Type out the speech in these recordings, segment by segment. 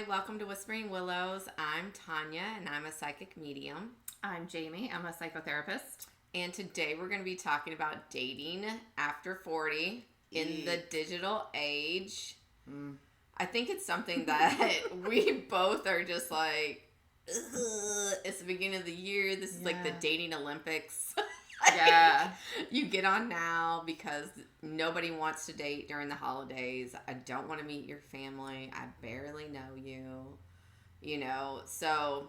welcome to Whispering Willows. I'm Tanya and I'm a psychic medium. I'm Jamie. I'm a psychotherapist. And today we're going to be talking about dating after 40 in the digital age. I think it's something that we both are just like, ugh. It's the beginning of the year. This is like the dating Olympics. Yeah. You get on now because nobody wants to date during the holidays. I don't want to meet your family. I barely know you know. So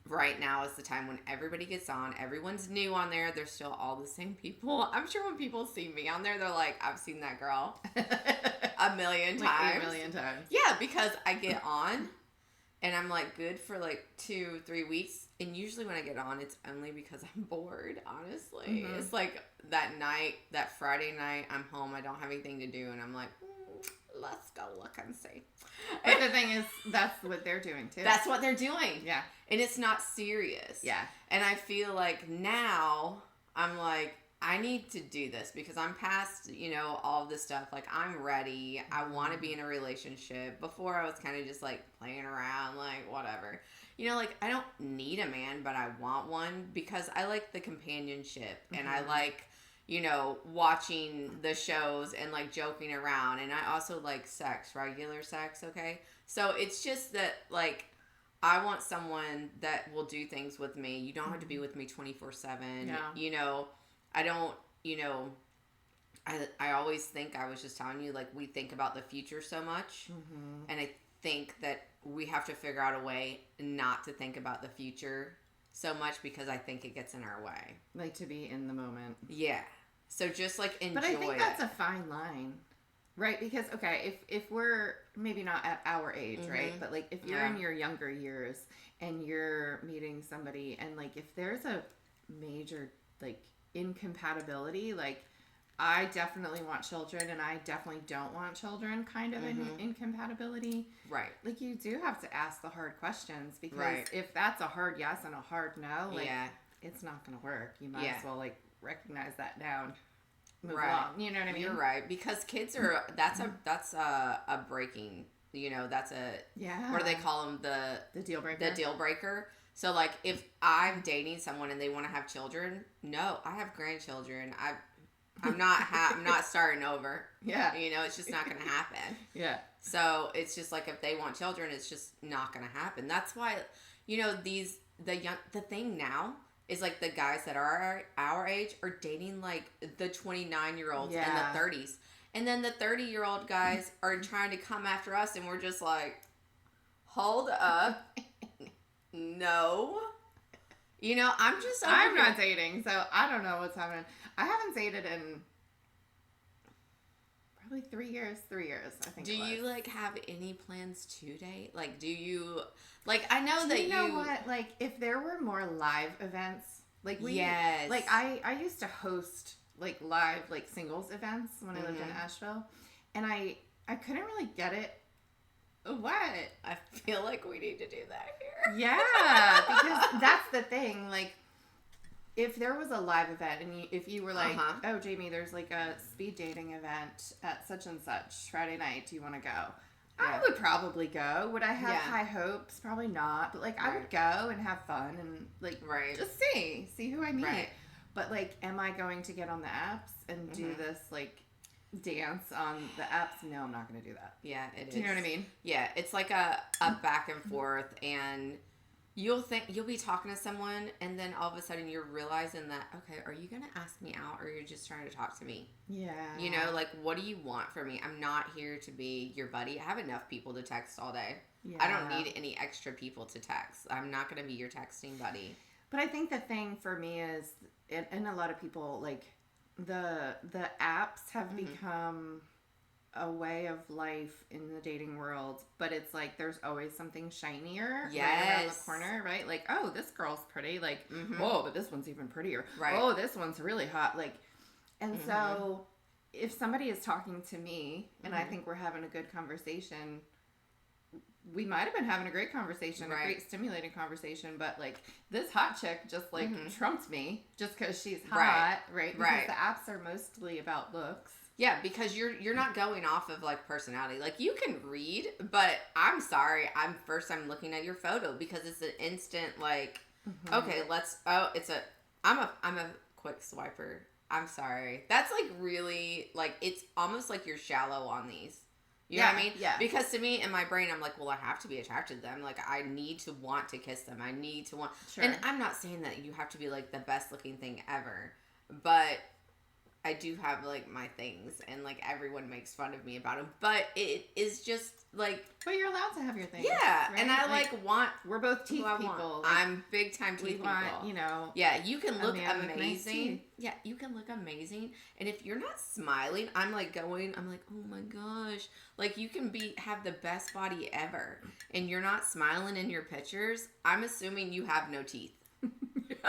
right now is the time when everybody gets on. Everyone's new on there. They're still all the same people. I'm sure when people see me on there, they're like, I've seen that girl a million times. Like 8 million times. Yeah, because I get on and I'm like good for like 2-3 weeks. And usually when I get on, it's only because I'm bored, honestly. Mm-hmm. It's like that night, that Friday night, I'm home, I don't have anything to do, and I'm like, let's go look and see. But the thing is, that's what they're doing too. That's what they're doing. Yeah. And it's not serious. Yeah. And I feel like now, I'm like, I need to do this because I'm past, all of this stuff. Like, I'm ready. I want to be in a relationship. Before, I was kind of just, like, playing around, like, whatever. Like, I don't need a man, but I want one because I like the companionship. And I like, watching the shows and, like, joking around. And I also like sex, regular sex, okay? So, it's just that, like, I want someone that will do things with me. You don't have to be with me 24/7. Yeah. I don't, I always think, I was just telling you, like, we think about the future so much. Mm-hmm. And I think that we have to figure out a way not to think about the future so much because I think it gets in our way. Like to be in the moment. Yeah. So just, like, enjoy it. But I think that's a fine line. Right? Because, okay, if we're maybe not at our age, right? But, like, if you're in your younger years and you're meeting somebody and, like, if there's a major, like, incompatibility, like, I definitely want children and I definitely don't want children kind of incompatibility. Right. Like, you do have to ask the hard questions because if that's a hard yes and a hard no, like, it's not going to work. You might as well, like, recognize that now and move along. You know what I mean? You're right. Because kids are, that's a breaking, that's a, what do they call them? The deal breaker. The deal breaker. So, like, if I'm dating someone and they want to have children, no, I have grandchildren. I'm not starting over. Yeah. It's just not going to happen. Yeah. So, it's just like if they want children, it's just not going to happen. That's why, the thing now is like the guys that are our age are dating like the 29-year-olds and the 30s. And then the 30-year-old guys are trying to come after us and we're just like, hold up. No. I'm not dating, so I don't know what's happening. I haven't dated in probably 3 years. 3 years, I think. Do you, like, have any plans to date? Like, do you, like, I know that you know what? Like, if there were more live events, like, yes. Like, I used to host, like, live, like, singles events when I lived in Asheville, and I couldn't really get it. What? I feel like we need to do that here. Yeah, because that's the thing. Like, if there was a live event and if you were like, oh, Jamie, there's like a speed dating event at such and such Friday night. Do you want to go? Yeah. I would probably go. Would I have high hopes? Probably not. But, like, I would go and have fun and, like, just see who I meet. Right. But, like, am I going to get on the apps and do this, like, dance on the apps? No, I'm not going to do that. Yeah, it is. Do you know what I mean? Yeah, it's like a back and forth, and you'll be talking to someone, and then all of a sudden you're realizing that, okay, are you going to ask me out, or you're just trying to talk to me? Yeah. Like, what do you want from me? I'm not here to be your buddy. I have enough people to text all day. Yeah. I don't need any extra people to text. I'm not going to be your texting buddy. But I think the thing for me is, and a lot of people, like, the apps have become a way of life in the dating world, but it's like there's always something shinier right around the corner, right? Like, oh, this girl's pretty, like, whoa, but this one's even prettier. Right. Oh, this one's really hot. Like, and so if somebody is talking to me and I think we're having a good conversation, we might have been having a great conversation, Right. a great stimulating conversation, but like this hot chick just like trumped me just because she's hot, right? Because the apps are mostly about looks. Yeah, because you're not going off of like personality. Like you can read, but I'm sorry, I'm looking at your photo because it's an instant like, okay, I'm a quick swiper. I'm sorry. That's like really like it's almost like you're shallow on these. You know what I mean? Yeah. Because to me, in my brain, I'm like, well, I have to be attracted to them. Like, I need to want to kiss them. I need to want. Sure. And I'm not saying that you have to be like the best looking thing ever, but I do have like my things, and like everyone makes fun of me about them. But it is just like. But you're allowed to have your things. Yeah, right? and I like want. We're both teeth people. Like, I'm big time teeth people. Want, you know. Yeah, you can look amazing. amazing. Yeah, you can look amazing, and if you're not smiling, I'm like, oh my gosh, like you can have the best body ever, and you're not smiling in your pictures. I'm assuming you have no teeth.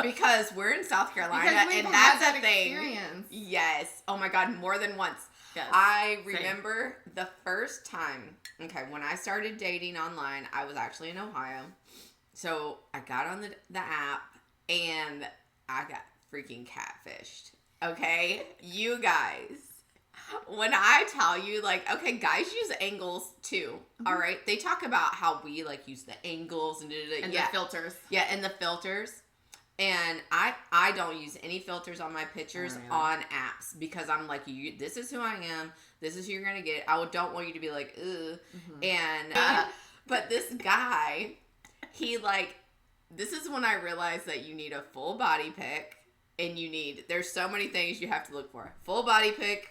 Because we're in South Carolina, and that's a thing. Experience. Yes. Oh my God, more than once. Yes. I remember the first time, when I started dating online, I was actually in Ohio. So I got on the app, and I got freaking catfished. Okay? You guys. When I tell you, like, okay, guys use angles too, all right? They talk about how we, like, use the angles and the filters. Yeah, and the filters. And I don't use any filters on my pictures on apps because I'm like, this is who I am. This is who you're going to get. I don't want you to be like, ugh. And, but this guy, he like, this is when I realized that you need a full body pic and there's so many things you have to look for. Full body pic,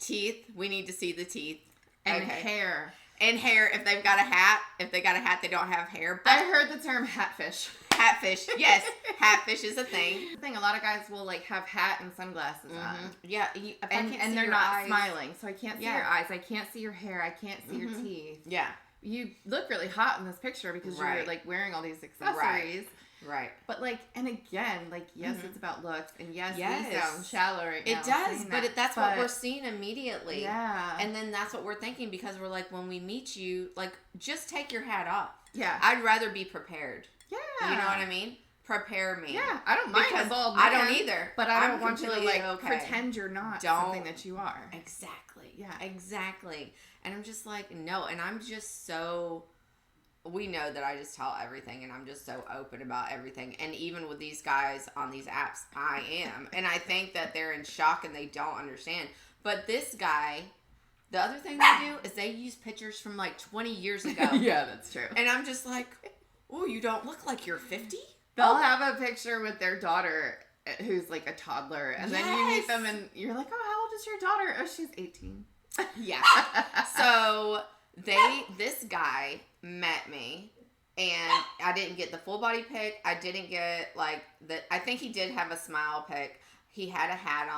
teeth. We need to see the teeth. And hair. And hair, if they've got a hat. If they got a hat, they don't have hair. But I heard the term hatfish. Hatfish, yes. Hatfish is a thing. A lot of guys will like have hat and sunglasses on. Yeah, and they're not smiling, so I can't see your eyes. I can't see your hair. I can't see your teeth. Yeah, you look really hot in this picture because you're like wearing all these accessories. Right. But like, and again, like, yes, it's about looks, and yes, we sound shallow right now. It does, but that's what we're seeing immediately. Yeah. And then that's what we're thinking because we're like, when we meet you, like, just take your hat off. Yeah. I'd rather be prepared. Yeah. You know what I mean? Prepare me. Yeah, I don't mind a bald man. I don't either. But I don't want you to like pretend you're not something that you are. Exactly. Yeah. Exactly. And I'm just like, no. And I'm just so... We know that I just tell everything, and I'm just so open about everything. And even with these guys on these apps, I am. And I think that they're in shock and they don't understand. But this guy, the other thing they do is they use pictures from like 20 years ago. Yeah, that's true. And I'm just like, oh, you don't look like you're 50? They'll have a picture with their daughter who's like a toddler. And then you meet them and you're like, oh, how old is your daughter? Oh, she's 18. Yeah. So this guy met me, and I didn't get the full body pic. I didn't get like I think he did have a smile pic. He had a hat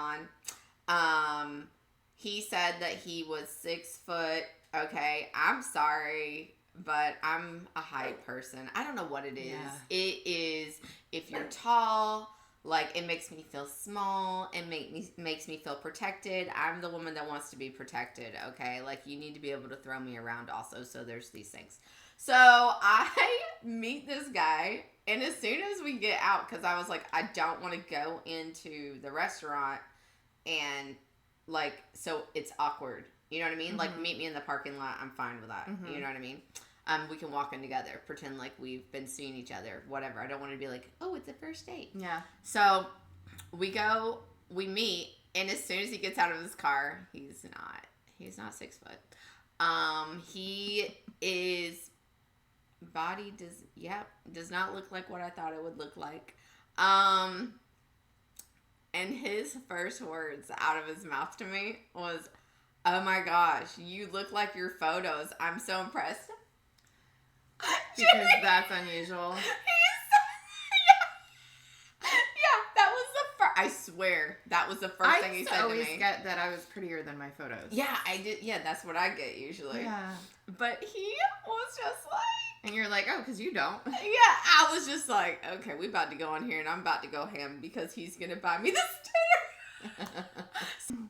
on. He said that he was 6 foot. Okay, I'm sorry, but I'm a height person. I don't know what it is. Yeah. It is if you're tall. Like, it makes me feel small. It makes me feel protected. I'm the woman that wants to be protected, okay? Like, you need to be able to throw me around also, so there's these things. So, I meet this guy, and as soon as we get out, because I was like, I don't want to go into the restaurant, and, like, so it's awkward. You know what I mean? Like, meet me in the parking lot. I'm fine with that. You know what I mean? We can walk in together, pretend like we've been seeing each other, whatever. I don't want to be like, oh, it's a first date. Yeah. So we meet, and as soon as he gets out of his car, he's not 6 foot. He is body does not look like what I thought it would look like. And his first words out of his mouth to me was, oh my gosh, you look like your photos. I'm so impressed. Because that's unusual. That was the first. I swear, that was the first thing he said to me. I always get that I was prettier than my photos. Yeah, I did. Yeah, that's what I get usually. Yeah. But he was just like... And you're like, oh, because you don't. Yeah, I was just like, okay, we about to go on here, and I'm about to go ham because he's going to buy me this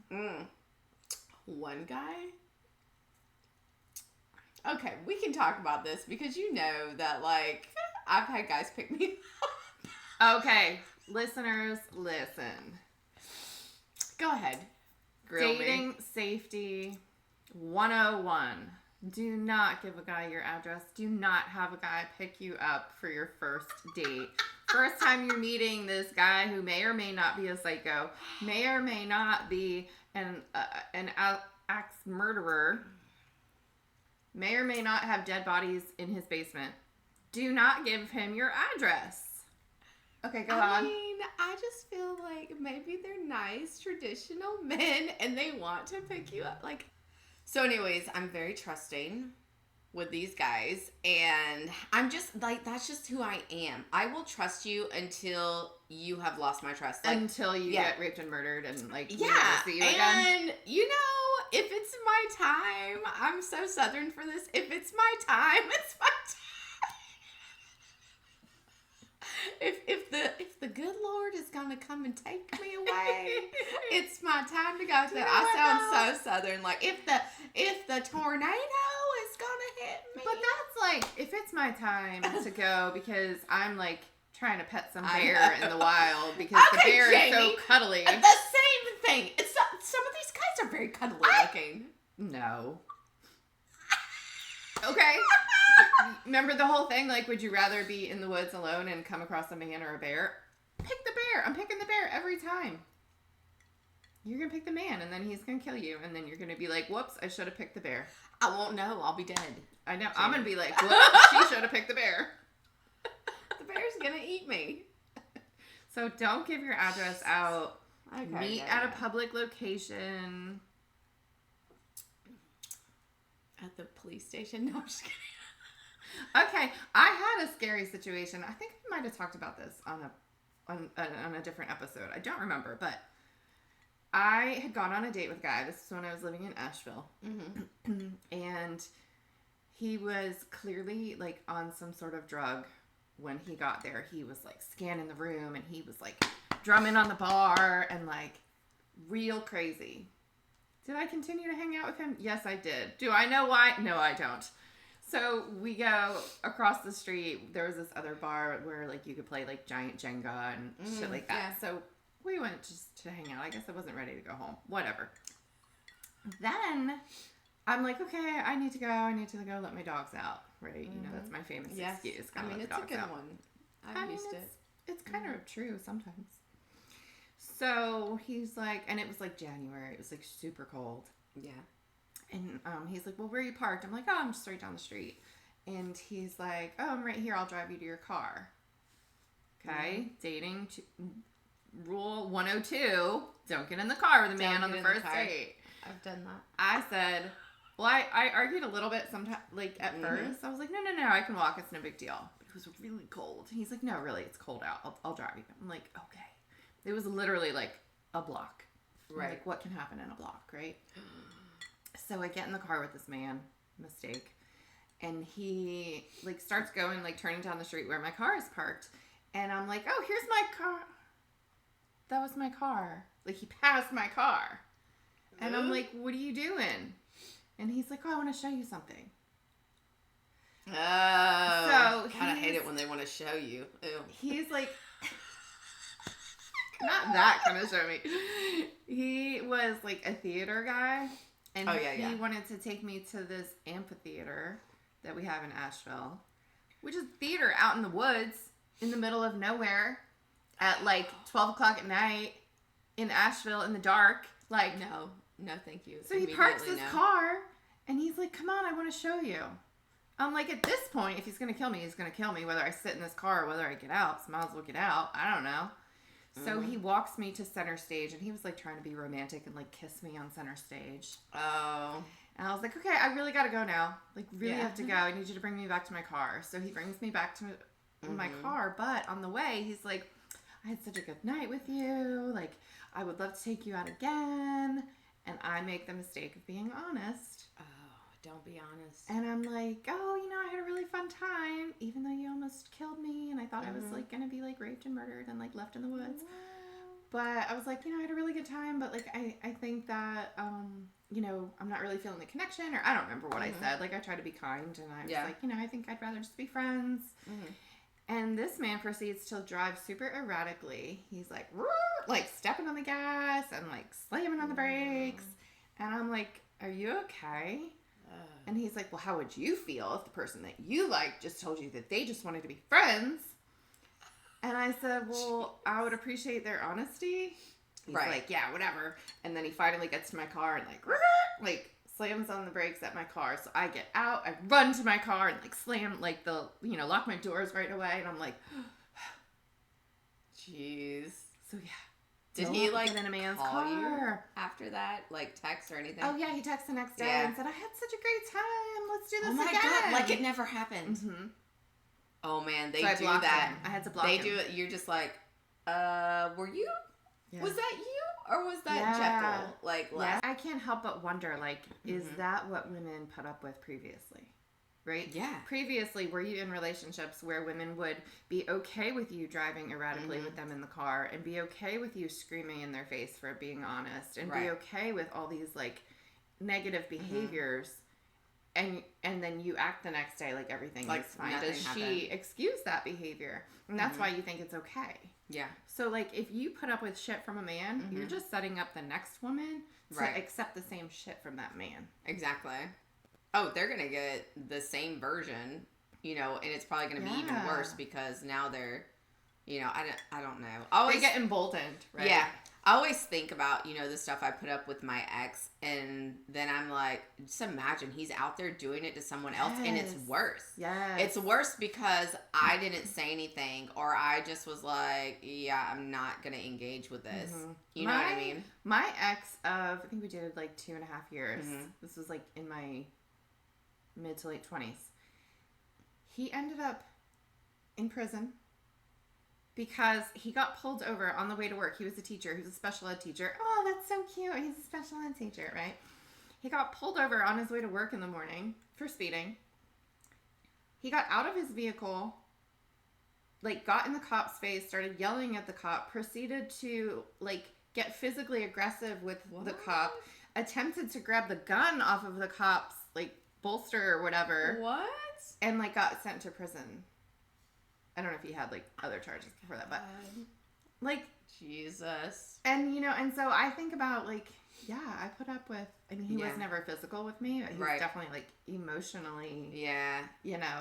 dinner. One guy... Okay, we can talk about this because you know that, like, I've had guys pick me up. Okay, listeners, listen. Go ahead. Dating safety 101. Do not give a guy your address. Do not have a guy pick you up for your first date. First time you're meeting this guy who may or may not be a psycho, may or may not be an axe murderer, may or may not have dead bodies in his basement. Do not give him your address. Okay, go on. I mean, I just feel like maybe they're nice, traditional men, and they want to pick you up. Like, so anyways, I'm very trusting with these guys, and I'm just, like, that's just who I am. I will trust you until you have lost my trust. Like, until you get raped and murdered and, like, we yeah, never see you again. And, you know, if it's my time, I'm so Southern for this. If it's my time, it's my time. If the good Lord is gonna come and take me away, it's my time to go. So I sound so Southern. Like if the tornado is gonna hit me. But that's like if it's my time to go because I'm like trying to pet some bear in the wild because the bear is so cuddly. The same thing. It's some of these guys are very cuddly looking. No. Okay. Remember the whole thing? Like, would you rather be in the woods alone and come across a man or a bear? Pick the bear. I'm picking the bear every time. You're going to pick the man, and then he's going to kill you, and then you're going to be like, whoops, I should have picked the bear. I won't know. I'll be dead. I know. I'm going to be like, whoops, she should have picked the bear. The bear's going to eat me. So don't give your address out. Okay, Meet at a public location. At the police station? No, I'm just kidding. Okay, I had a scary situation. I think I might have talked about this on a different episode. I don't remember, but I had gone on a date with a guy. This is when I was living in Asheville. Mm-hmm. And he was clearly like on some sort of drug when he got there. He was like scanning the room and he was like drumming on the bar and like real crazy. Did I continue to hang out with him? Yes, I did. Do I know why? No, I don't. So we go across the street. There was this other bar where like you could play like giant Jenga and shit like that. Yeah. So we went just to hang out. I guess I wasn't ready to go home. Whatever. Then I'm like, okay, I need to go. I need to go let my dogs out. Right? Mm-hmm. You know, that's my famous excuse. I mean, it's a good one. I'm used to it. It's kind of true sometimes. So he's like, and it was like January. It was like super cold. Yeah. And he's like, well, where are you parked? I'm like, oh, I'm just right down the street. And he's like, oh, I'm right here. I'll drive you to your car. Okay. Mm-hmm. Dating rule 102. Don't get in the car with a man on the first date. I've done that. I said, well, I argued a little bit sometimes, like at first. I was like, no, I can walk. It's no big deal. But it was really cold. And he's like, no, really, it's cold out. I'll drive you. I'm like, okay. It was literally like a block. Right. Like, what can happen in a block, right? So I get in the car with this man, mistake, and he like starts going, like turning down the street where my car is parked. And I'm like, oh, here's my car. That was my car. Like he passed my car. And I'm like, what are you doing? And he's like, oh, I want to show you something. Oh. So I hate it when they want to show you. Ew. He's like... Not that kind of show me. He was like a theater guy. And he wanted to take me to this amphitheater that we have in Asheville. Which is theater out in the woods. In the middle of nowhere. At like 12 o'clock at night. In Asheville in the dark. Like no, thank you. So he parks his car. And he's like, come on, I want to show you. I'm like, at this point, if he's going to kill me, he's going to kill me. Whether I sit in this car or whether I get out. So might as well get out. I don't know. So he walks me to center stage, and he was, like, trying to be romantic and, like, kiss me on center stage. Oh. And I was like, okay, I really got to go now. Like, really have to go. I need you to bring me back to my car. So he brings me back to my car, but on the way, he's like, I had such a good night with you. Like, I would love to take you out again. And I make the mistake of being honest. Oh, don't be honest. And I'm like, oh, you know, I had a really fun time, even though you almost killed me, and I thought I was, like, going to be, like, raped and murdered and, like, left in the woods. But I was like, I had a really good time, but like I think that I'm not really feeling the connection, or I don't remember what I said. Like I tried to be kind, and I was like, I think I'd rather just be friends. And this man proceeds to drive super erratically. He's like, stepping on the gas and like slamming on the brakes. And I'm like, are you okay? And he's like, well, how would you feel if the person that you like just told you that they just wanted to be friends? And I said, well, I would appreciate their honesty. He's like, yeah, whatever. And then he finally gets to my car and like slams on the brakes at my car. So I get out, I run to my car and like slam like lock my doors right away. And I'm like, jeez. So yeah. Did he like get in a man's call car you after that? Like text or anything? Oh yeah, he texted the next day and said, I had such a great time. Let's do this again. Oh my God, like it never happened. Mm-hmm. Oh man, they so do that. Him. I had to block him. They do it. You're just like, were you? Yeah. Was that you? Or was that Jekyll? Like, I can't help but wonder, like, is that what women put up with previously? Right? Yeah. Previously, were you in relationships where women would be okay with you driving erratically with them in the car and be okay with you screaming in their face for being honest and be okay with all these, like, negative behaviors and then you act the next day like everything is fine? Does she excuse that behavior? And that's why you think it's okay. Yeah. So, like, if you put up with shit from a man, you're just setting up the next woman to accept the same shit from that man. Exactly. Oh, they're going to get the same version, and it's probably going to be even worse because now they're, I don't know. They get emboldened, right? Yeah. I always think about, the stuff I put up with my ex, and then I'm like, just imagine he's out there doing it to someone else, and it's worse. Yes. It's worse because I didn't say anything, or I just was like, yeah, I'm not going to engage with this. You know what I mean? My ex of, I think we dated like 2.5 years. This was like in my mid to late 20s. He ended up in prison because he got pulled over on the way to work. He was a teacher. He was a special ed teacher. Oh, that's so cute. He's a special ed teacher, right? He got pulled over on his way to work in the morning for speeding. He got out of his vehicle, like got in the cop's face, started yelling at the cop, proceeded to like get physically aggressive with the cop, attempted to grab the gun off of the cop's like bolster or whatever. What? And like got sent to prison. I don't know if he had like other charges before that, but like Jesus. And and so I think about like, yeah, I put up with, I mean, he was never physical with me, but he was definitely like emotionally,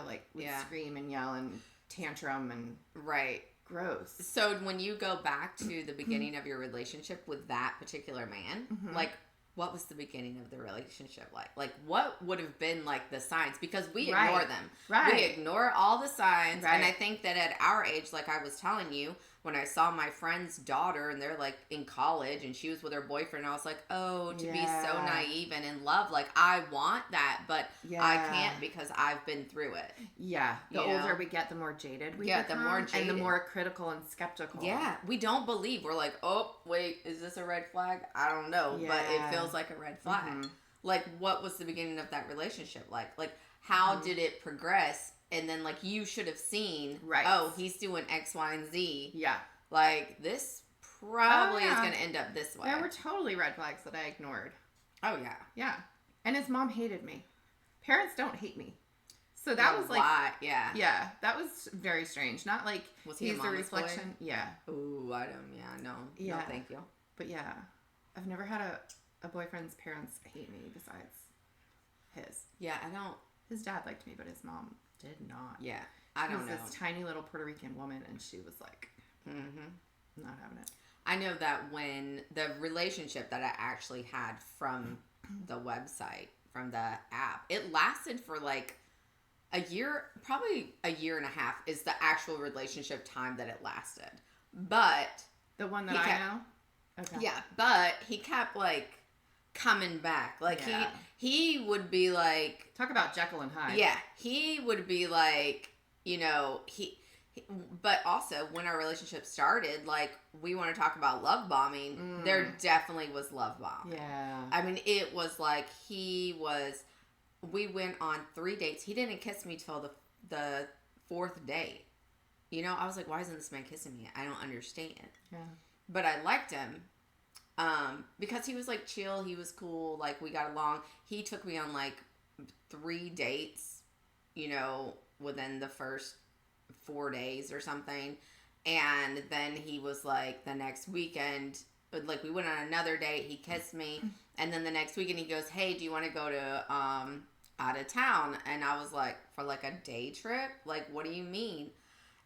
like would scream and yell and tantrum and gross. So when you go back to the beginning of your relationship with that particular man, like what was the beginning of the relationship like? Like, what would have been, like, the signs? Because we ignore them. Right. We ignore all the signs. Right. And I think that at our age, like I was telling you, when I saw my friend's daughter and they're, like, in college and she was with her boyfriend, I was like, oh, to be so naive and in love. Like, I want that, but I can't because I've been through it. Yeah. The older we get, the more jaded we become. The more jaded. And the more critical and skeptical. Yeah. We don't believe. We're like, oh, wait, is this a red flag? I don't know. Yeah. But it feels like a red flag. Like, what was the beginning of that relationship like? Like, how did it progress? And then, like, you should have seen, oh, he's doing X, Y, and Z. Yeah. Like, this probably is going to end up this way. There were totally red flags that I ignored. Oh, yeah. Yeah. And his mom hated me. Parents don't hate me. So that was like... Yeah. Yeah. That was very strange. Not like was he's a reflection. Boy? Yeah. Ooh, I don't... Yeah, no. Yeah. No, thank you. But, yeah. I've never had a boyfriend's parents hate me besides his. Yeah, I don't... His dad liked me, but his mom did not. Yeah, I don't know. She was this tiny little Puerto Rican woman, and she was like, not having it. I know that when the relationship that I actually had from the website, from the app, it lasted for like a year, probably a year and a half is the actual relationship time that it lasted. But the one that I know? Okay. Yeah, but he kept like coming back. Like he would be like, talk about Jekyll and Hyde. Yeah, he would be like, but also when our relationship started, like we want to talk about love bombing. There definitely was love bombing. Yeah, I mean it was like we went on 3 dates. He didn't kiss me till the 4th date. I was like, why isn't this man kissing me? I don't understand. Yeah. but I liked him. Because he was like chill, he was cool, like we got along. He took me on like 3 dates, you know, within the first 4 days or something. And then he was like the next weekend, like we went on another date, he kissed me, and then the next weekend he goes, "Hey, do you want to go to out of town?" And I was like, "For like a day trip? Like, what do you mean?"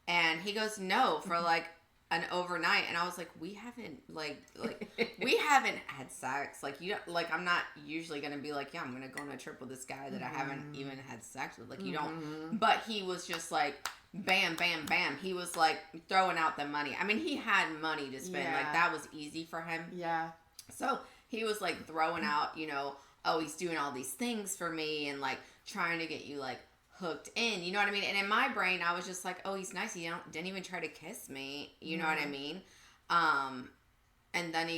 And he goes, "No, for like an overnight." And I was like, we haven't we haven't had sex. Like, you don't, like, I'm not usually gonna be like, yeah, I'm gonna go on a trip with this guy that I haven't even had sex with. Like, you don't. But he was just like, bam, bam, bam. He was like throwing out the money. I mean, he had money to spend. Like, that was easy for him. Yeah. So he was like throwing out, you know, oh, he's doing all these things for me and like trying to get you like hooked in, you know what I mean? And in my brain, I was just like, oh, he's nice. He didn't even try to kiss me, you know what I mean? And then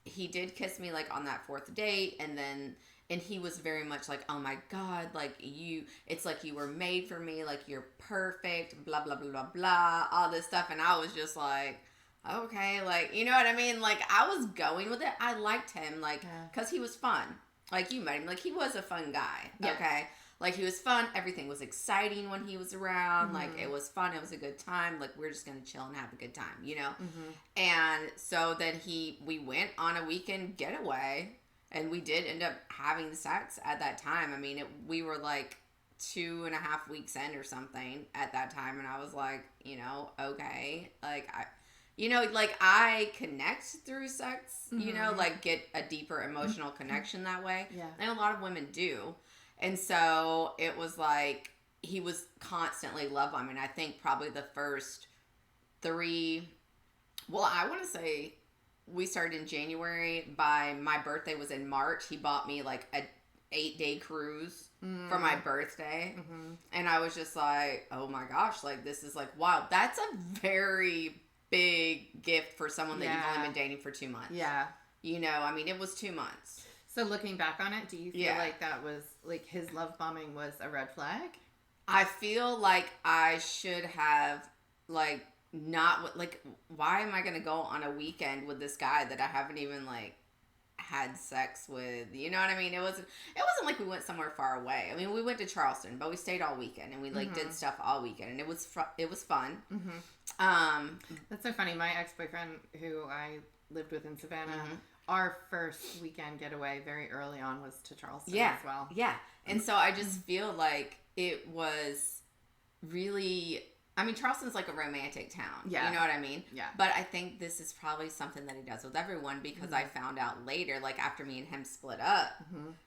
he did kiss me like on that 4th date, and he was very much like, oh my God, like it's like you were made for me, like you're perfect, blah, blah, blah, blah, blah, all this stuff. And I was just like, okay, like, you know what I mean? Like, I was going with it. I liked him, like, because he was fun. Like, you met him, like, he was a fun guy, okay? Like, he was fun. Everything was exciting when he was around. Like, it was fun. It was a good time. Like, we're just going to chill and have a good time, you know? And so then we went on a weekend getaway, and we did end up having sex at that time. I mean, we were like 2.5 weeks in or something at that time. And I was like, you know, okay. Like, I connect through sex, you know, like get a deeper emotional connection that way. Yeah. And a lot of women do. And so it was like he was constantly love bombing. I think probably the first 3, well, I want to say we started in January. By my birthday was in March. He bought me like a 8-day cruise for my birthday. And I was just like, oh my gosh, like this is like, wow, that's a very big gift for someone that you've only been dating for 2 months. Yeah. You know, I mean, it was 2 months. So looking back on it, do you feel like that was, like, his love bombing was a red flag? I feel like I should have, like, not, like, why am I going to go on a weekend with this guy that I haven't even, like, had sex with? You know what I mean? It wasn't like we went somewhere far away. I mean, we went to Charleston, but we stayed all weekend, and we, like, did stuff all weekend, and it was fun. That's so funny. My ex-boyfriend, who I lived with in Savannah, our first weekend getaway very early on was to Charleston as well. Yeah. And so I just feel like it was really, I mean, Charleston's like a romantic town. Yeah. You know what I mean? Yeah. But I think this is probably something that he does with everyone, because I found out later, like after me and him split up,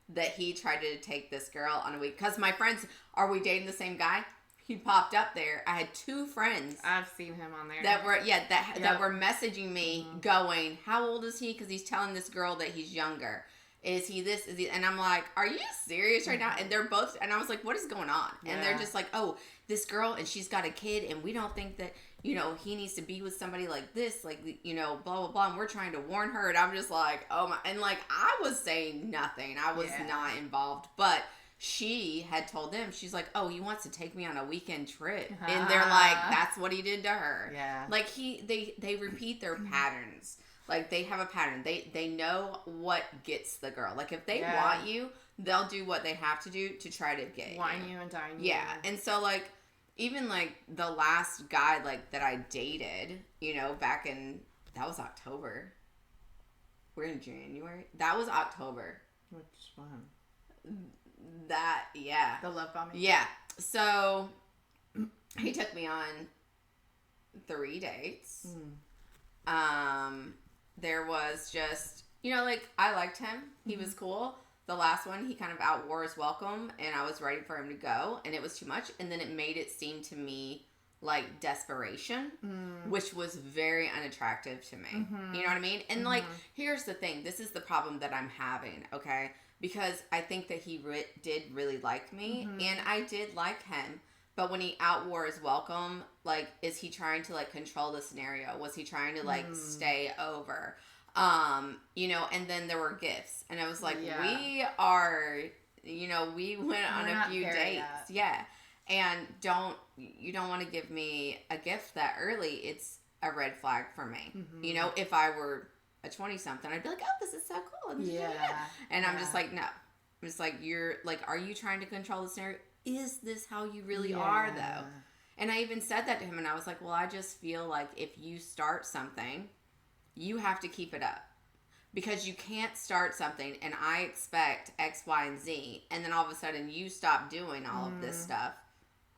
that he tried to take this girl on a week. Because my friends, are we dating the same guy? He popped up there. I had 2 friends. I've seen him on there. That were messaging me going, how old is he? Because he's telling this girl that he's younger. Is he this? Is he? And I'm like, are you serious right now? And they're both, and I was like, what is going on? And they're just like, oh, this girl, and she's got a kid, and we don't think that, you know, he needs to be with somebody like this, like, you know, blah, blah, blah. And we're trying to warn her. And I'm just like, oh my. And like, I was saying nothing. I was not involved. But she had told them, she's like, oh, he wants to take me on a weekend trip. And they're like, that's what he did to her. Yeah. Like, they repeat their patterns. Like, they have a pattern. They know what gets the girl. Like, if they want you, they'll do what they have to do to try to get you. Wine you and dine you. Yeah. And so, like, even, like, the last guy, like, that I dated, you know, back in, that was October. We're in January. That was October. Which one? The love bombing? Yeah. So, he took me on 3 dates. There was just, you know, like, I liked him. He was cool. The last one, he kind of outwore his welcome, and I was ready for him to go, and it was too much. And then it made it seem to me like desperation, which was very unattractive to me. You know what I mean? And like, here's the thing. This is the problem that I'm having, okay? Because I think that he did really like me, and I did like him. But when he outwore his welcome, like, is he trying to, like, control the scenario? Was he trying to, like, stay over? You know, and then there were gifts. And I was like, we are, you know, we went on a few dates. Yeah. And you don't want to give me a gift that early. It's a red flag for me. Mm-hmm. You know, if I were a 20-something, I'd be like, oh, this is so cool. And I'm just like, no. I'm just like, you're like, are you trying to control the scenario? Is this how you really are, though? And I even said that to him, and I was like, well, I just feel like if you start something, you have to keep it up. Because you can't start something and I expect X, Y, and Z, and then all of a sudden you stop doing all of this stuff.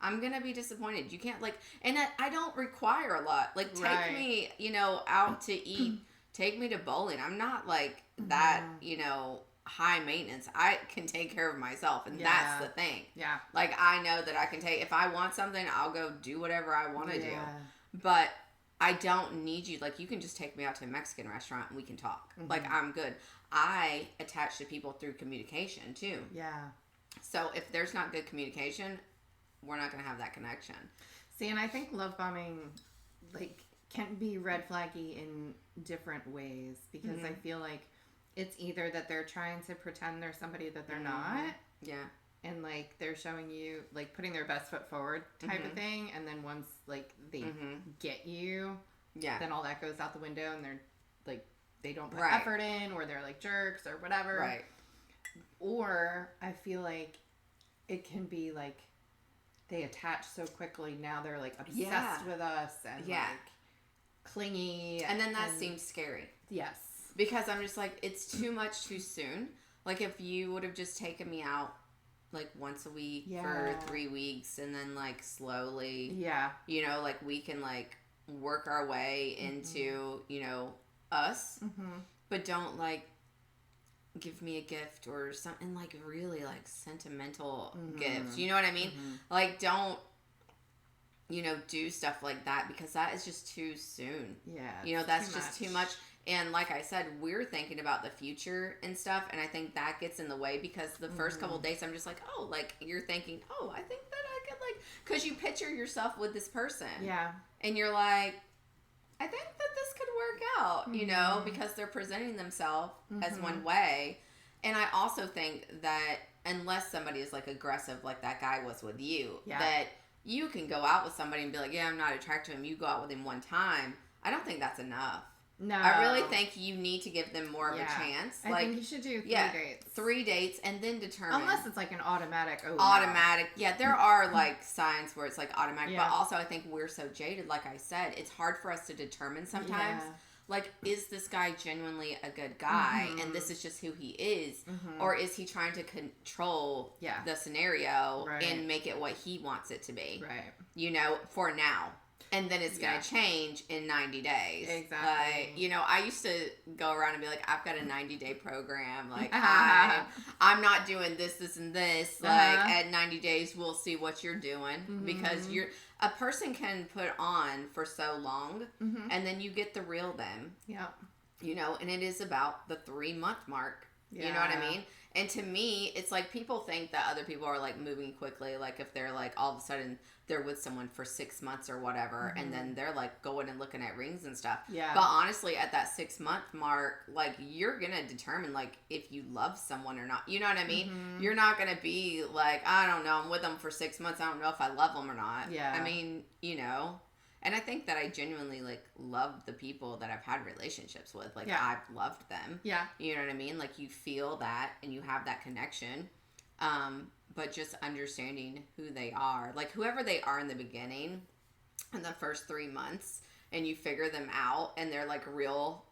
I'm going to be disappointed. You can't, like, and I don't require a lot. Like, take me, you know, out to eat. Take me to bowling. I'm not, like, that, you know, high maintenance. I can take care of myself, and that's the thing. Yeah. Like, I know that I can take, if I want something, I'll go do whatever I want to do. But I don't need you. Like, you can just take me out to a Mexican restaurant and we can talk. Like, I'm good. I attach to people through communication, too. Yeah. So, if there's not good communication, we're not going to have that connection. See, and I think love bombing, like, can be red flaggy in different ways. Because I feel like it's either that they're trying to pretend they're somebody that they're not. Yeah. And, like, they're showing you, like, putting their best foot forward type of thing. And then once, like, they get you, then all that goes out the window. And they're, like, they don't put effort in. Or they're, like, jerks or whatever. Right. Or I feel like it can be, like, they attach so quickly. Now they're, like, obsessed with us. And, like, clingy. And then that seems scary. Yes. Because I'm just like, it's too much too soon. Like, if you would have just taken me out, like, once a week for 3 weeks, and then, like, slowly, you know, like, we can, like, work our way into, you know, us, but don't, like, give me a gift or something, like, really, like, sentimental gifts. You know what I mean? Like, don't, you know, do stuff like that, because that is just too soon. Yeah. You know, that's just too much. And like I said, we're thinking about the future and stuff, and I think that gets in the way, because the first couple of days, I'm just like, oh, like, you're thinking, oh, I think that I could, like, because you picture yourself with this person. Yeah. And you're like, I think that this could work out, you know, because they're presenting themselves as one way. And I also think that unless somebody is, like, aggressive like that guy was with you, that you can go out with somebody and be like, yeah, I'm not attracted to him. You go out with him one time. I don't think that's enough. No. I really think you need to give them more of a chance. I think you should do 3 dates. 3 dates, and then determine. Unless it's like an automatic. Automatic. Yeah, there are like signs where it's like automatic. But also I think we're so jaded, like I said. It's hard for us to determine sometimes. Like, is this guy genuinely a good guy, and this is just who he is? Or is he trying to control the scenario and make it what he wants it to be? Right. You know, for now. And then it's going to change in 90 days. Exactly. Like, you know, I used to go around and be like, I've got a 90-day program. Like, I'm not doing this, this, and this. Like, at 90 days, we'll see what you're doing. Because a person can put on for so long, and then you get the real them. Yeah. You know, and it is about the 3-month mark. You know what I mean? And to me, it's like people think that other people are like moving quickly. Like, if they're like all of a sudden they're with someone for 6 months or whatever, and then they're like going and looking at rings and stuff. Yeah. But honestly, at that 6-month mark, like, you're gonna determine like if you love someone or not. You know what I mean? You're not gonna be like, I don't know, I'm with them for 6 months. I don't know if I love them or not. Yeah. I mean, you know. And I think that I genuinely, like, love the people that I've had relationships with. Like, I've loved them. Yeah. You know what I mean? Like, you feel that and you have that connection. But just understanding who they are. Like, whoever they are in the beginning, in the first 3 months, and you figure them out, and their, like, real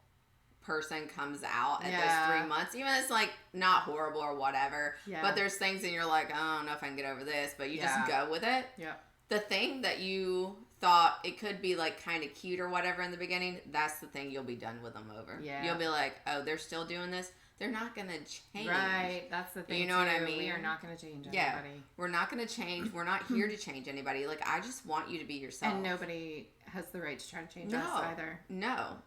person comes out at those 3 months. Even if it's, like, not horrible or whatever. Yeah. But there's things and you're like, I don't know if I can get over this. But you just go with it. Yeah. The thing that you thought it could be like kind of cute or whatever in the beginning, that's the thing you'll be done with them over. Yeah. You'll be like, oh, they're still doing this. They're not going to change. Right. That's the thing. You know what I mean? We are not going to change anybody. Yeah. We're not going to change. We're not here to change anybody. Like, I just want you to be yourself. And nobody has the right to try to change us either. No.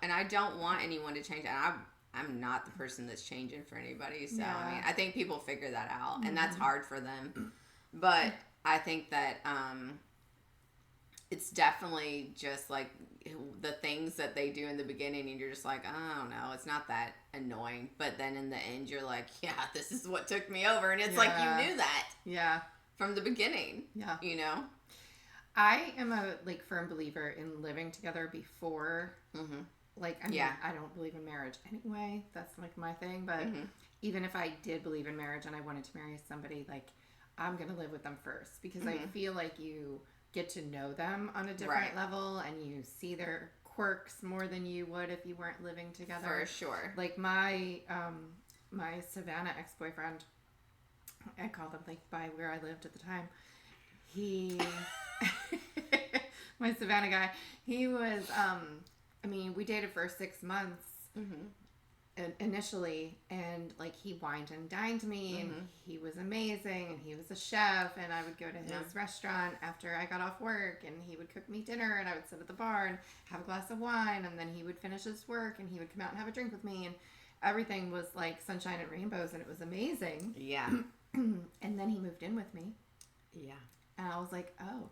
And I don't want anyone to change. And I'm not the person that's changing for anybody. So, I mean, I think people figure that out. And that's hard for them. But I think that it's definitely just like the things that they do in the beginning, and you're just like, I don't know, it's not that annoying. But then in the end, you're like, yeah, this is what took me over. And it's like you knew that from the beginning. Yeah. You know? I am a like firm believer in living together before. Like, I mean, I don't believe in marriage anyway. That's like my thing. But even if I did believe in marriage and I wanted to marry somebody, like, I'm gonna live with them first because I feel like you get to know them on a different level and you see their quirks more than you would if you weren't living together. For sure. Like my my Savannah ex-boyfriend, I called him like by where I lived at the time. He my Savannah guy, he was I mean, we dated for 6 months initially, and like he wined and dined me, and he was amazing, and he was a chef, and I would go to his restaurant after I got off work, and he would cook me dinner, and I would sit at the bar and have a glass of wine, and then he would finish his work, and he would come out and have a drink with me, and everything was like sunshine and rainbows, and it was amazing. Yeah. And then he moved in with me. Yeah. And I was like, oh.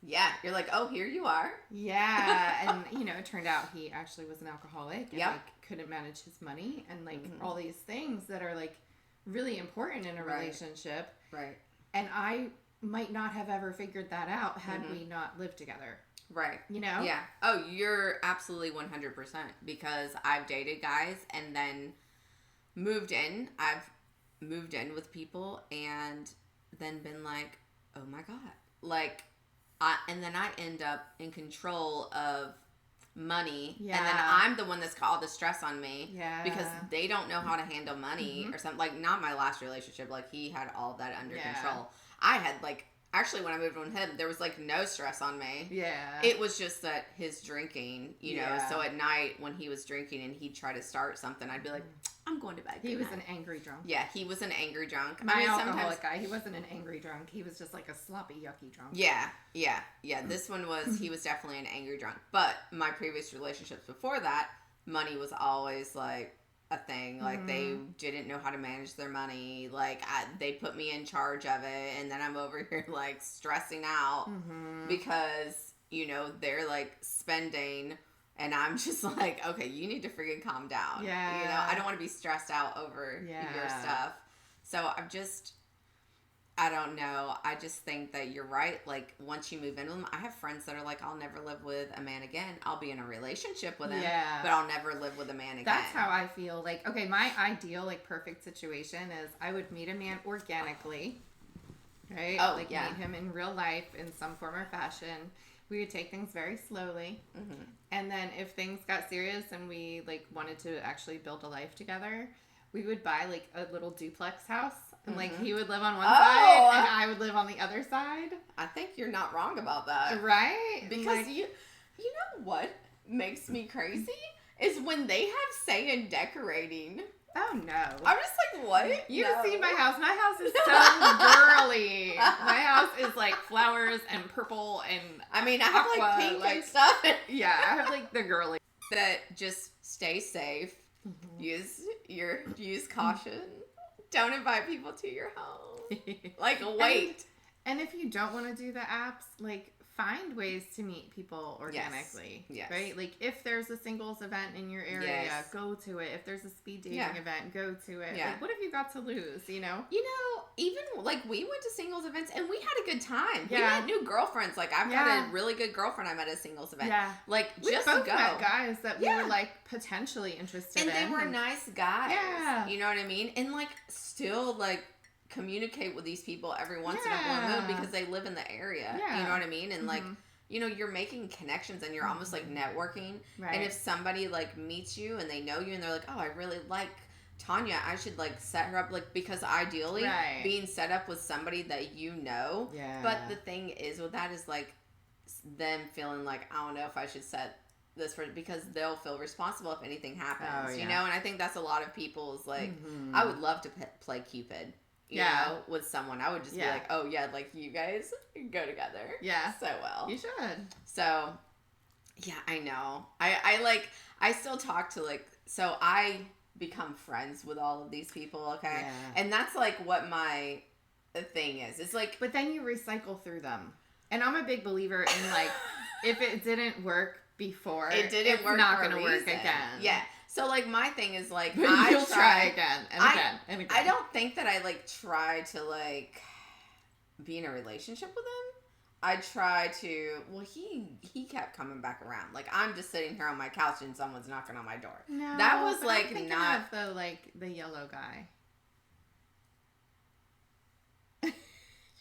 Yeah, you're like, oh, here you are. Yeah, and you know, it turned out he actually was an alcoholic and like couldn't manage his money and like all these things that are like really important in a relationship. Right. And I might not have ever figured that out had we not lived together. Right. You know? Yeah. Oh, you're absolutely 100% because I've dated guys and then moved in. I've moved in with people and then been like, oh my God. Like, and then I end up in control of money. Yeah. And then I'm the one that's got all the stress on me. Yeah. Because they don't know how to handle money or something. Like, not my last relationship. Like, he had all that under control. I had, like, actually, when I moved on him, there was, like, no stress on me. Yeah. It was just that his drinking, you know. So at night, when he was drinking and he'd try to start something, I'd be like, I'm going to bed. He was an angry drunk. Yeah, he was an angry drunk. My alcoholic guy, he wasn't an angry drunk. He was just like a sloppy, yucky drunk. Yeah. This one was, he was definitely an angry drunk. But my previous relationships before that, money was always like a thing. Like they didn't know how to manage their money. Like they put me in charge of it. And then I'm over here like stressing out because, you know, they're like spending. And I'm just like, okay, you need to freaking calm down. Yeah. You know, I don't want to be stressed out over your stuff. So I don't know. I just think that you're right. Like, once you move in with them, I have friends that are like, I'll never live with a man again. I'll be in a relationship with him, but I'll never live with a man again. That's how I feel. Like, okay, my ideal, like, perfect situation is I would meet a man organically, right? Oh, like, meet him in real life in some form or fashion. We would take things very slowly. And then if things got serious and we, like, wanted to actually build a life together, we would buy, like, a little duplex house. And, like, he would live on one side and I would live on the other side. I think you're not wrong about that. Right? Because like, you know what makes me crazy? Is when they have say in decorating. Oh, no. I'm just like, what? You've seen my house. My house is so girly. My house is like flowers and purple and I mean, I have like pink and stuff. Yeah, I have like the girly. That just stay safe. Use caution. Don't invite people to your home. Like, wait. And if you don't want to do the apps, like, find ways to meet people organically. Yes. Right? Like, if there's a singles event in your area, go to it. If there's a speed dating event, go to it. Yeah. Like, what have you got to lose, you know? You know, even, like, we went to singles events and we had a good time. Yeah. We met new girlfriends. Like, I've got a really good girlfriend I met at a singles event. Yeah. Like, just both met guys that we were, like, potentially interested in. And they were nice guys. Yeah. You know what I mean? And, like, still, like, communicate with these people every once in a blue moon because they live in the area. Yeah. You know what I mean? And like, you know, you're making connections and you're almost like networking. Right. And if somebody like meets you and they know you and they're like, oh, I really like Tanya, I should like set her up, like, because ideally being set up with somebody that you know. Yeah. But the thing is with that is like them feeling like, I don't know if I should set this for, because they'll feel responsible if anything happens, you know? And I think that's a lot of people's like, I would love to play Cupid. You know, with someone, I would just be like, oh yeah, like you guys go together. Yeah. So well. You should. So, yeah, I know. I still talk to like, so I become friends with all of these people, okay? Yeah. And that's like what my thing is. It's like. But then you recycle through them. And I'm a big believer in like, if it didn't work before, it's not going to work again. Yeah. So, like, my thing is, like, you'll try again and again and again. I don't think that I, like, try to, like, be in a relationship with him. I try to. Well, he kept coming back around. Like I'm just sitting here on my couch and someone's knocking on my door. No, that was but like I'm thinking not of the yellow guy.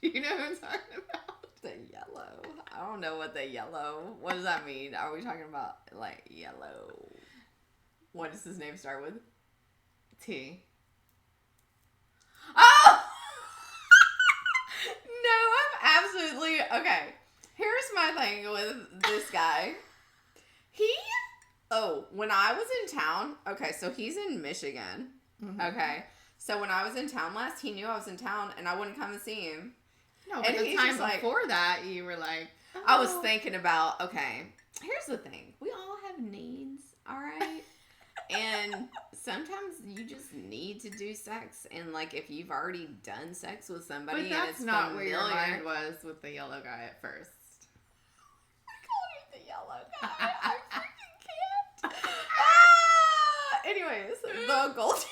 You know who I'm talking about? the yellow. I don't know what the yellow. What does that mean? Are we talking about like yellow? What does his name start with? T. Oh! No, I'm absolutely okay. Here's my thing with this guy. When I was in town, okay, so he's in Michigan. Mm-hmm. Okay. So when I was in town last, he knew I was in town and I wouldn't come and see him. No, but the time before that, you were like, oh. I was thinking about, okay, here's the thing. We all have needs, all right? And sometimes you just need to do sex. And, like, if you've already done sex with somebody but and it's not familiar, where your mind was with the yellow guy at first. I called him the yellow guy. I freaking can't. Anyways, the gold.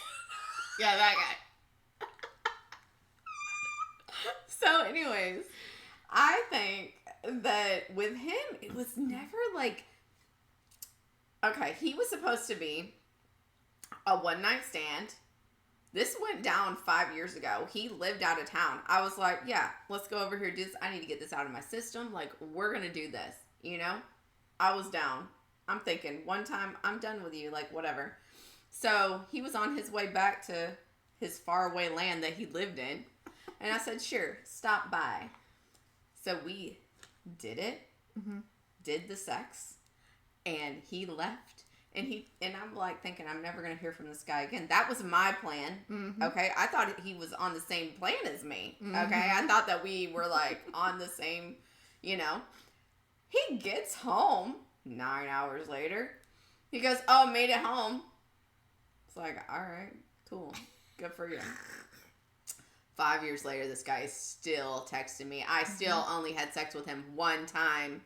Yeah, that guy. So, anyways, I think that with him, it was never like, okay, he was supposed to be a one-night stand. This went down 5 years ago. He lived out of town. I was like, yeah, let's go over here, do this. I need to get this out of my system. Like, we're going to do this, you know? I was down. I'm thinking, one time, I'm done with you, like, whatever. So, he was on his way back to his faraway land that he lived in. And I said, sure, stop by. So we did it, did the sex, and he left. And I'm like thinking, I'm never going to hear from this guy again. That was my plan. Mm-hmm. Okay. I thought he was on the same plan as me. Mm-hmm. Okay. I thought that we were like on the same, you know. He gets home 9 hours later. He goes, oh, made it home. It's like, all right, cool. Good for you. 5 years later, this guy is still texting me. I still only had sex with him one time.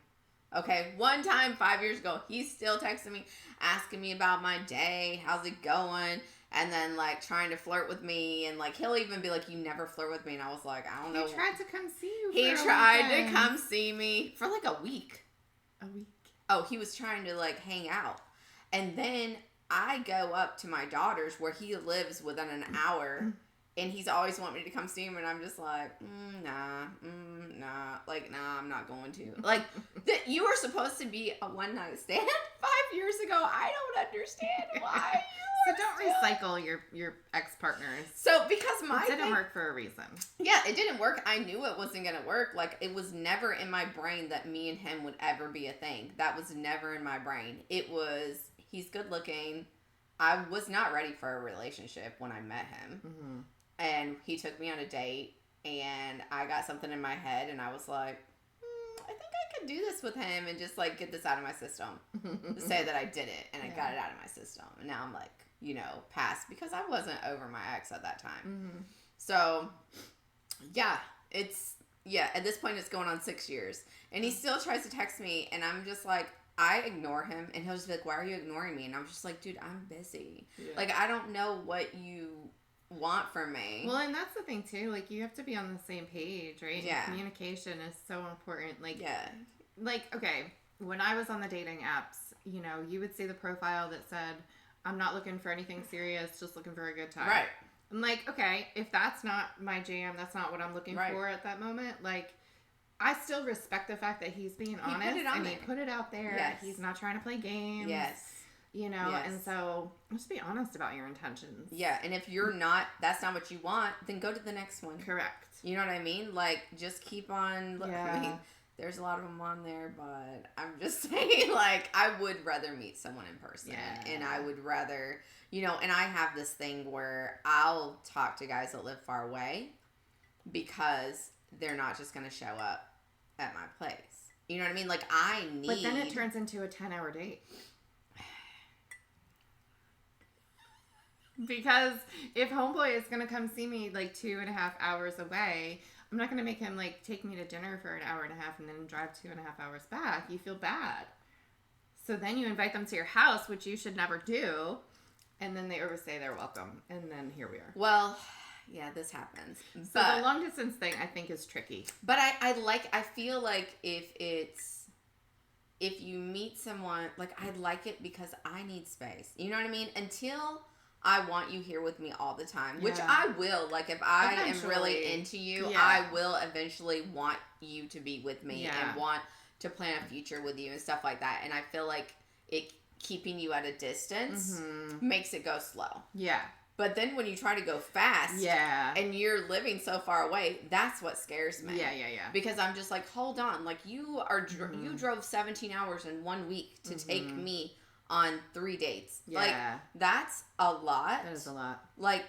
Okay, one time 5 years ago. He's still texting me, asking me about my day. How's it going? And then, like, trying to flirt with me. And, like, he'll even be like, you never flirt with me. And I was like, I don't know. He tried to come see you He tried to come see me for, like, a week. A week? Oh, he was trying to, like, hang out. And then I go up to my daughter's where he lives within an hour. And he's always wanting me to come see him, and I'm just like, nah, like, nah, I'm not going to. Like, you were supposed to be a one-night stand 5 years ago. I don't understand why. So don't recycle your ex-partners. So, because it didn't work for a reason. Yeah, it didn't work. I knew it wasn't going to work. Like, it was never in my brain that me and him would ever be a thing. That was never in my brain. It was, he's good looking. I was not ready for a relationship when I met him. Mm-hmm. And he took me on a date, and I got something in my head, and I was like, I think I could do this with him and just, like, get this out of my system. To say that I did it, and I got it out of my system. And now I'm, like, you know, past, because I wasn't over my ex at that time. Mm-hmm. So, yeah, at this point, it's going on 6 years. And he still tries to text me, and I'm just like, I ignore him, and he'll just be like, why are you ignoring me? And I'm just like, dude, I'm busy. Yeah. Like, I don't know what you want from me. Well, and that's the thing too, like, you have to be on the same page, right? Yeah. And communication is so important. Like, yeah. Like, okay, when I was on the dating apps, you know, you would see the profile that said, I'm not looking for anything serious, just looking for a good time. Right. I'm like, okay, if that's not my jam, that's not what I'm looking for at that moment, like, I still respect the fact that he's being honest and he put it out there. Yes. He's not trying to play games. Yes. You know, and so just be honest about your intentions. Yeah, and if you're not, that's not what you want, then go to the next one. Correct. You know what I mean? Like, just keep on. Yeah. I mean, there's a lot of them on there, but I'm just saying, like, I would rather meet someone in person. Yeah. And I would rather, you know, and I have this thing where I'll talk to guys that live far away because they're not just going to show up at my place. You know what I mean? Like, I need. But then it turns into a 10-hour date. Because if homeboy is going to come see me like 2.5 hours away, I'm not going to make him like take me to dinner for an hour and a half and then drive 2.5 hours back. You feel bad. So then you invite them to your house, which you should never do. And then they overstay their welcome. And then here we are. Well, yeah, this happens. So the long distance thing, I think, is tricky. But I feel like if you meet someone, like, I like it because I need space. You know what I mean? Until I want you here with me all the time, which I will. Like, if I am really into you, I will eventually want you to be with me and want to plan a future with you and stuff like that. And I feel like it keeping you at a distance makes it go slow. Yeah. But then when you try to go fast and you're living so far away, that's what scares me. Yeah. Because I'm just like, hold on. Like, you drove 17 hours in 1 week to take me on 3 dates. Yeah. Like, that's a lot. That is a lot. Like,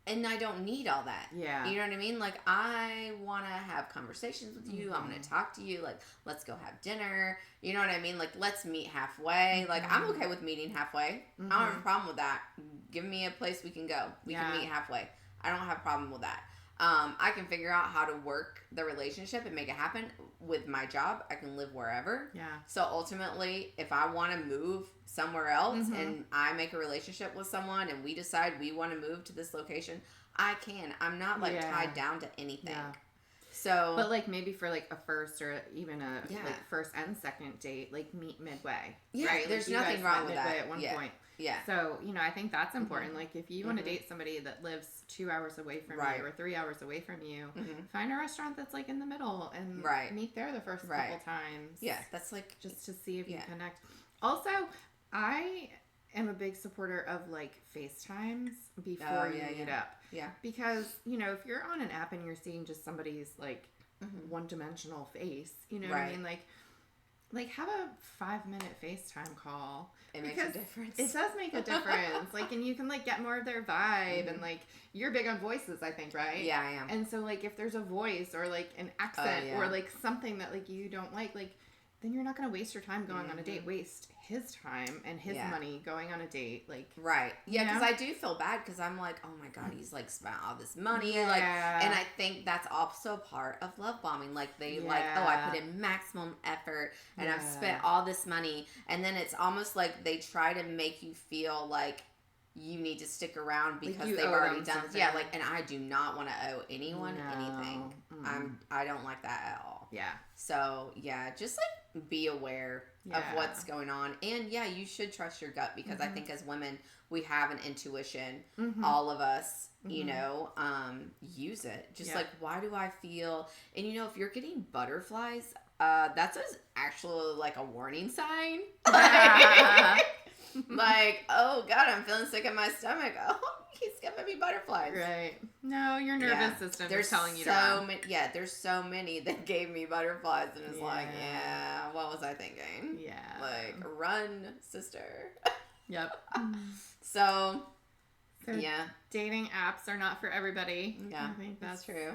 and I don't need all that. Yeah. You know what I mean? Like, I want to have conversations with you. I want to talk to you. Like, let's go have dinner. You know what I mean? Like, let's meet halfway. Like, I'm okay with meeting halfway. I don't have a problem with that. Give me a place we can go. We can meet halfway. I don't have a problem with that. I can figure out how to work the relationship and make it happen with my job. I can live wherever. Yeah. So ultimately, if I want to move somewhere else and I make a relationship with someone and we decide we want to move to this location, I can. I'm not like tied down to anything. Yeah. So, but like maybe for like a first or even a like first and second date, like meet midway. Yeah. Right? There's nothing wrong with that at one point. Yeah. So, I think that's important. Like, if you want to date somebody that lives 2 hours away from you or 3 hours away from you, find a restaurant that's, like, in the middle and meet there the first couple times. Yeah, that's, like... Just to see if you connect. Also, I am a big supporter of, like, FaceTimes before you meet up. Yeah. Because, if you're on an app and you're seeing just somebody's, like, one-dimensional face, you know what I mean? Like, have a 5-minute FaceTime call. It makes a difference. It does make a difference. Like, and you can, like, get more of their vibe. And, like, you're big on voices, I think, right? Yeah, I am. And so, like, if there's a voice or, like, an accent or, like, something that, like, you don't like, then you're not going to waste your time going on a date. Waste his time and his money going on a date. Like, right. Yeah, because I do feel bad because I'm like, oh my God, he's like spent all this money. Like, and I think that's also part of love bombing. Like, they like, oh, I put in maximum effort and I've spent all this money. And then it's almost like they try to make you feel like you need to stick around because like they've already done something. Yeah, like, and I do not want to owe anyone anything. I don't like that at all. Yeah. So, yeah, just like be aware of what's going on. And yeah, you should trust your gut because I think as women, we have an intuition. All of us, use it. Just like, why do I feel, and if you're getting butterflies, that's actually like a warning sign. Like, oh God, I'm feeling sick in my stomach. Oh, he's giving me butterflies. Right. No, your nervous system is telling you to there's so many that gave me butterflies, and it's like, what was I thinking? Yeah. Like, run, sister. Yep. So, yeah. Dating apps are not for everybody. Yeah, I think that's true.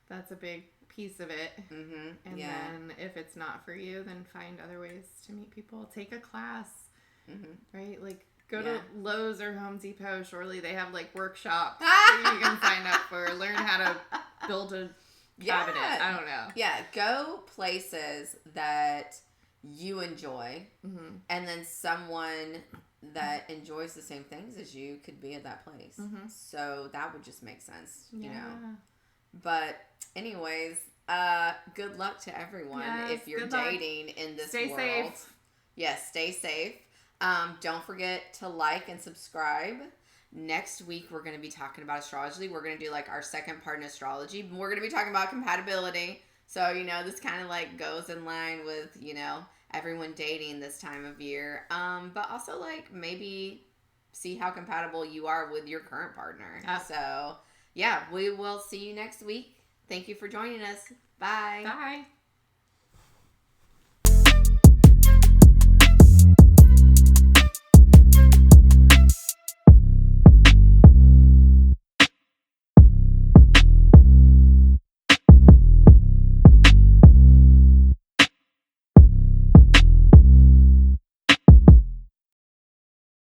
That's a big piece of it. And then if it's not for you, then find other ways to meet people. Take a class. Right? Like, go to Lowe's or Home Depot. Surely they have, like, workshops that you can sign up for. Learn how to build a cabinet. I don't know. Yeah, go places that you enjoy. And then someone that enjoys the same things as you could be at that place. So that would just make sense, you know. But anyways, good luck to everyone if you're dating in this world. Stay safe. Yes, stay safe. Don't forget to like and subscribe. Next week, we're going to be talking about astrology. We're going to do like our second part in astrology. We're going to be talking about compatibility. So, this kind of like goes in line with, everyone dating this time of year. But also like maybe see how compatible you are with your current partner. So, yeah, we will see you next week. Thank you for joining us. Bye. Bye.